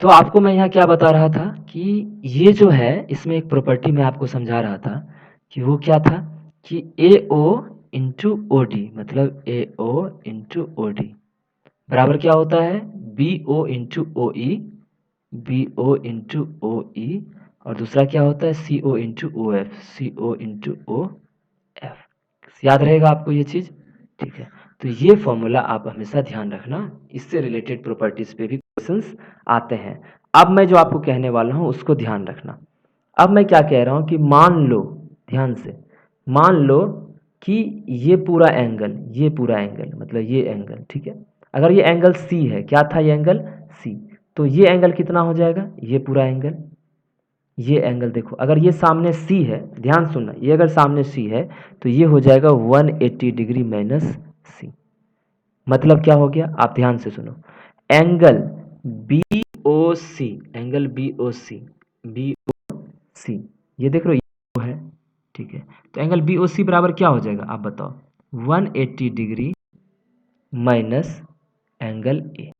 तो आपको मैं यहाँ क्या बता रहा था कि ये जो है इसमें एक प्रॉपर्टी मैं आपको समझा रहा था कि वो क्या था कि ए ओ इंटू ओ डी, मतलब ए ओ इंटू ओ डी बराबर क्या होता है बी ओ इंटू ओ ई, बी ओ इंटू ओ ई, और दूसरा क्या होता है सी ओ इंटू ओ एफ, सी ओ इंटू ओ एफ। याद रहेगा आपको ये चीज? ठीक है, तो ये फॉर्मूला आप हमेशा ध्यान रखना, इससे रिलेटेड प्रॉपर्टीज पे भी क्वेश्चंस आते हैं। अब मैं जो आपको कहने वाला हूं उसको ध्यान रखना। अब मैं क्या कह रहा हूं कि मान लो, ध्यान से मान लो कि ये पूरा एंगल, ये पूरा एंगल मतलब ये एंगल, ठीक है, अगर ये एंगल सी है, क्या था ये एंगल सी, तो ये एंगल कितना हो जाएगा, ये पूरा एंगल, ये एंगल देखो, अगर ये सामने सी है, ध्यान सुनना, ये अगर सामने सी है तो ये हो जाएगा 180 डिग्री माइनस सी। मतलब क्या हो गया, आप ध्यान से सुनो, एंगल बी ओ सी, एंगल बी ओ सी, बी ओ सी, ये देख रहे हो ये O है, ठीक है, तो एंगल बी ओ सी बराबर क्या हो जाएगा आप बताओ, 180 डिग्री माइनस एंगल ए।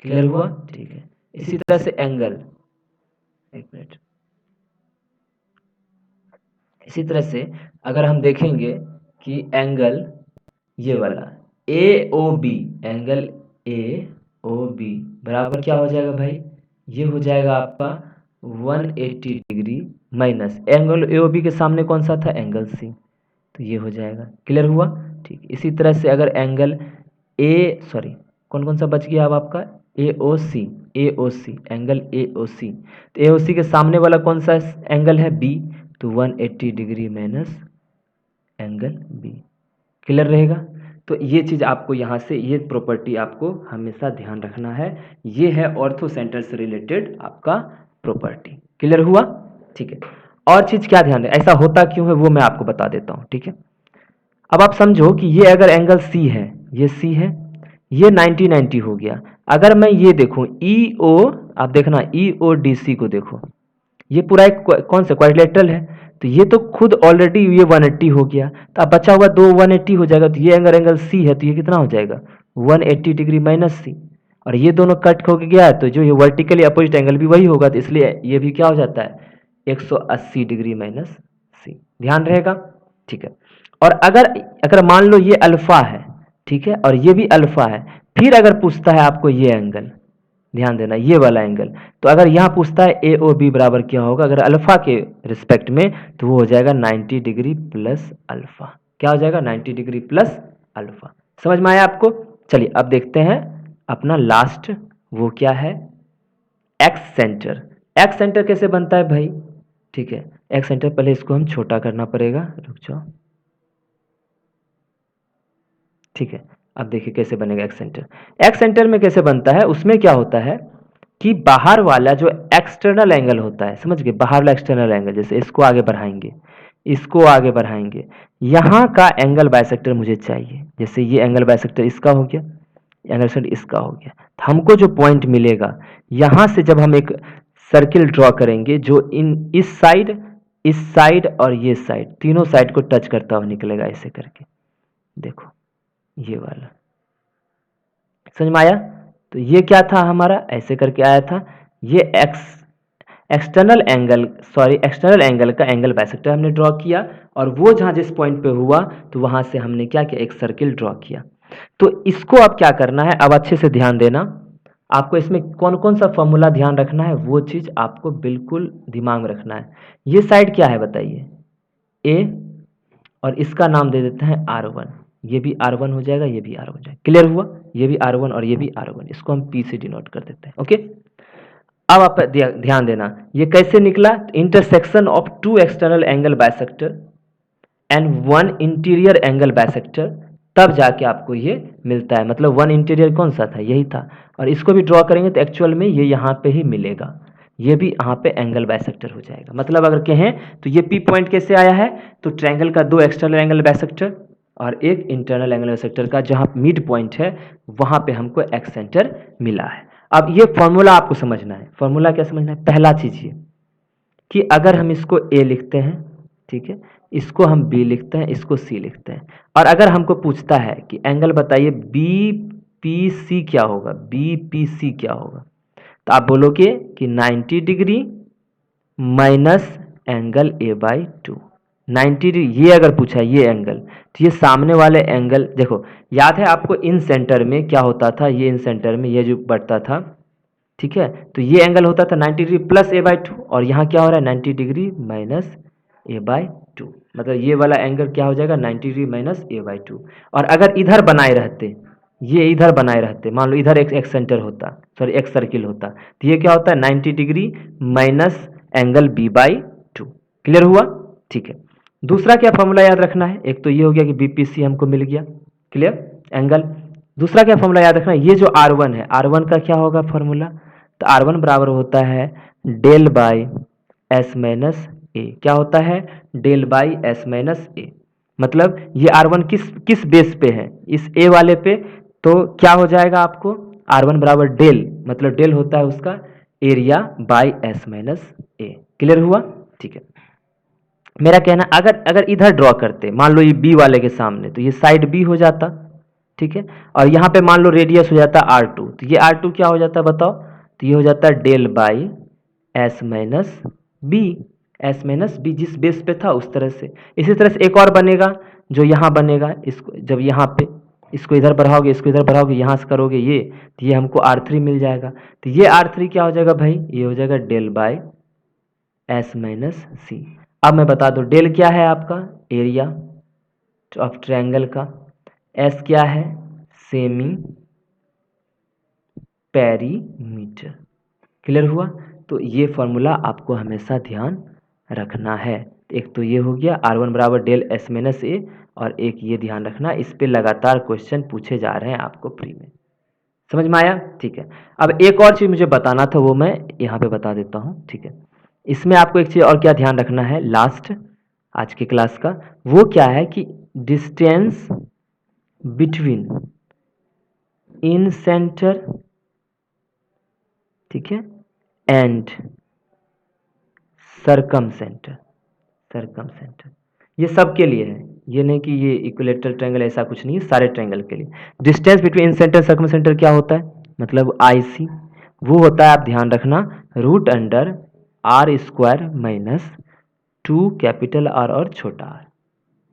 क्लियर हुआ? ठीक है, इसी तरह से एंगल, एक मिनट, इसी तरह से अगर हम देखेंगे कि एंगल ये वाला A O B, angle A O B बराबर क्या हो जाएगा भाई, ये हो जाएगा आपका 180 degree minus angle A O B के सामने कौन सा था, एंगल सी, तो ये हो जाएगा। क्लियर हुआ? ठीक, इसी तरह से अगर एंगल ए, सॉरी, कौन कौन सा बच गया अब आपका, ए ओ सी, ए ओ सी, एंगल ए ओ सी, तो ए ओ सी के सामने वाला कौन सा एंगल है, बी, तो 180 degree minus angle B. Clear रहेगा? तो ये चीज़ आपको यहाँ से, ये प्रॉपर्टी आपको हमेशा ध्यान रखना है, ये है ऑर्थो सेंटर से रिलेटेड आपका प्रॉपर्टी। क्लियर हुआ? ठीक है, और चीज़ क्या ध्यान है, ऐसा होता क्यों है वो मैं आपको बता देता हूँ, ठीक है। अब आप समझो कि ये अगर एंगल सी है, ये सी है, ये 90-90 हो गया, अगर मैं ये देखूं ई ओ, आप देखना ई ओ डी सी को देखो, ये पूरा एक कौन सा क्वाड्रिलेटरल है, तो ये तो खुद ऑलरेडी ये 180 हो गया, तो अब बचा हुआ दो 180 हो जाएगा, तो ये एंगल एंगल सी है, तो ये कितना हो जाएगा 180 डिग्री माइनस सी, और ये दोनों कट हो गया है, तो जो ये वर्टिकली अपोजिट एंगल भी वही होगा, तो इसलिए ये भी क्या हो जाता है 180 डिग्री माइनस सी। ध्यान रहेगा? ठीक है, और अगर अगर मान लो ये अल्फा है, ठीक है, और ये भी अल्फा है, फिर अगर पूछता है आपको ये एंगल, ध्यान देना ये वाला एंगल, तो अगर यहाँ पूछता है ए ओ बी बराबर क्या होगा अगर अल्फा के रिस्पेक्ट में, तो वो हो जाएगा 90 डिग्री प्लस अल्फा। क्या हो जाएगा 90 डिग्री प्लस अल्फा। समझ में आया आपको? चलिए अब देखते हैं अपना लास्ट, वो क्या है, एक्स सेंटर। एक्स सेंटर कैसे बनता है भाई? ठीक है, एक्स सेंटर पहले इसको हम छोटा करना पड़ेगा, रुक जाओ, ठीक है, अब देखिए कैसे बनेगा एक्स सेंटर। एक्स सेंटर में कैसे बनता है, उसमें क्या होता है कि बाहर वाला जो एक्सटर्नल एंगल होता है, समझ गए, बाहर वाला एक्सटर्नल एंगल, जैसे इसको आगे बढ़ाएंगे, इसको आगे बढ़ाएंगे, यहाँ का एंगल बाइसेक्टर मुझे चाहिए, जैसे ये एंगल बाइसेक्टर इसका हो गया, एंगल बाइसेक्टर इसका हो गया, तो हमको जो पॉइंट मिलेगा यहाँ से, जब हम एक सर्किल ड्रॉ करेंगे जो इस साइड और ये साइड, तीनों साइड को टच करता हुआ निकलेगा, ऐसे करके देखो, ये वाला, समझ में आया? तो ये क्या था हमारा, ऐसे करके आया था, ये एक्सटर्नल एंगल का एंगल बाइसेक्टर हमने ड्रॉ किया, और वो जहाँ जिस पॉइंट पे हुआ तो वहाँ से हमने क्या किया, एक सर्किल ड्रॉ किया। तो इसको अब क्या करना है, अब अच्छे से ध्यान देना, आपको इसमें कौन कौन सा फॉर्मूला ध्यान रखना है वो चीज़ आपको बिल्कुल दिमाग में रखना है। ये साइड क्या है बताइए, ए, और इसका नाम दे देते हैं R1, ये भी R1 हो जाएगा, ये भी R1 हो जाएगा। क्लियर हुआ? ये भी R1 और ये भी R1, इसको हम P से डिनोट कर देते हैं। ओके, अब आप ध्यान देना, ये कैसे निकला, intersection of two external angle bisector and one interior angle bisector, तब जाके आपको ये मिलता है, मतलब वन इंटीरियर कौन सा था, यही था, और इसको भी ड्रॉ करेंगे तो एक्चुअल में ये यहाँ पे ही मिलेगा, ये भी यहाँ पे एंगल बाइसेक्टर हो जाएगा। मतलब अगर कहें तो ये पी पॉइंट कैसे आया है, तो ट्रायंगल का दो एक्सटर्नल एंगल बाइसेक्टर और एक इंटरनल एंगल बाइसेक्टर का जहाँ मिड पॉइंट है वहाँ पे हमको एक्स सेंटर मिला है। अब ये फॉर्मूला आपको समझना है, फॉर्मूला क्या समझना है, पहला चीज ये कि अगर हम इसको ए लिखते हैं, ठीक है, इसको हम बी लिखते हैं, इसको सी लिखते हैं, और अगर हमको पूछता है कि एंगल बताइए बी पी सी क्या होगा, बी पी सी क्या होगा, तो आप बोलोगे कि 90 degree minus angle A/2। 90 degree ये अगर पूछा ये एंगल, तो ये सामने वाले एंगल देखो, याद है आपको इन सेंटर में क्या होता था, ये इन सेंटर में ये जो बढ़ता था, ठीक है, तो ये एंगल होता था 90 डिग्री प्लस A/2, और यहाँ क्या हो रहा है 90 डिग्री माइनस A/2, मतलब ये वाला एंगल क्या हो जाएगा 90 डिग्री माइनस A/2। और अगर इधर बनाए रहते, ये इधर बनाए रहते, मान लो इधर एक सेंटर होता, सॉरी एक सर्किल होता, तो ये क्या होता है 90 degree minus angle B/2। Clear हुआ? ठीक है। दूसरा क्या फॉर्मूला याद रखना है, एक तो ये हो गया कि BPC हमको मिल गया, क्लियर एंगल। दूसरा क्या फॉर्मूला याद रखना है, ये जो R1 है, R1 का क्या होगा फॉर्मूला, तो R1 बराबर होता है डेल बाई एस माइनस ए। क्या होता है? डेल बाई एस माइनस ए। मतलब ये R1 किस किस बेस पे है, इस ए वाले पे, तो क्या हो जाएगा आपको R1 बराबर डेल, मतलब डेल होता है उसका area by S minus A. Clear हुआ? ठीक है। मेरा कहना, अगर इधर ड्रॉ करते, मान लो ये बी वाले के सामने, तो ये साइड बी हो जाता, ठीक है, और यहाँ पे मान लो रेडियस हो जाता R2, तो ये R2 क्या हो जाता बताओ, तो ये हो जाता है del by S minus B. S minus B जिस बेस पे था उस तरह से। इसी तरह से एक और बनेगा, जो यहाँ बनेगा, इसको जब यहाँ पे इसको इधर बढ़ाओगे, इसको इधर बढ़ाओगे, यहाँ से करोगे ये, तो ये हमको R3 मिल जाएगा। तो ये R3 क्या हो जाएगा भाई, ये हो जाएगा डेल बाई एस माइनस सी। अब मैं बता दूं डेल क्या है आपका एरिया ऑफ ट्रायंगल का, एस क्या है सेमी पेरीमीटर। क्लियर हुआ? तो ये फॉर्मूला आपको हमेशा ध्यान रखना है। एक तो ये हो गया R1 बराबर डेल एस माइनस ए, और एक ये ध्यान रखना, इस पे लगातार क्वेश्चन पूछे जा रहे हैं आपको प्री में। समझ में आया? ठीक है। अब एक और चीज़ मुझे बताना था, वो मैं यहाँ पे बता देता हूँ, ठीक है। इसमें आपको एक चीज़ और क्या ध्यान रखना है लास्ट आज की क्लास का, वो क्या है कि डिस्टेंस बिटवीन इन सेंटर, ठीक है, एंड सरकम सेंटर। सरकम सेंटर ये सब के लिए है, ये नहीं कि ये इक्विलेटरल ट्रायंगल ऐसा कुछ नहीं है, सारे ट्रायंगल के लिए। डिस्टेंस बिटवीन इन सेंटर सर्कम सेंटर क्या होता है, मतलब IC, वो होता है, आप ध्यान रखना, root under R square minus 2 capital R और छोटा r,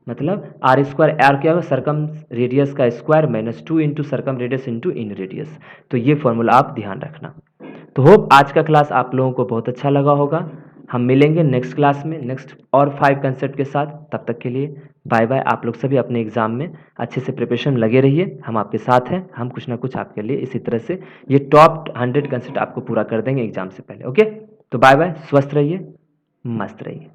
मतलब R स्क्वायर, R क्या होगा सरकम रेडियस का square minus 2 into circum radius into in radius. तो ये फॉर्मूला आप ध्यान रखना। तो होप आज का क्लास आप लोगों को बहुत अच्छा लगा होगा। हम मिलेंगे नेक्स्ट क्लास में नेक्स्ट और 5 कंसेप्ट के साथ। तब तक के लिए बाय बाय। आप लोग सभी अपने एग्जाम में अच्छे से प्रिपरेशन लगे रहिए, हम आपके साथ हैं, हम कुछ ना कुछ आपके लिए इसी तरह से ये टॉप 100 कंसेप्ट आपको पूरा कर देंगे एग्जाम से पहले। ओके, तो बाय बाय, स्वस्थ रहिए, मस्त रहिए।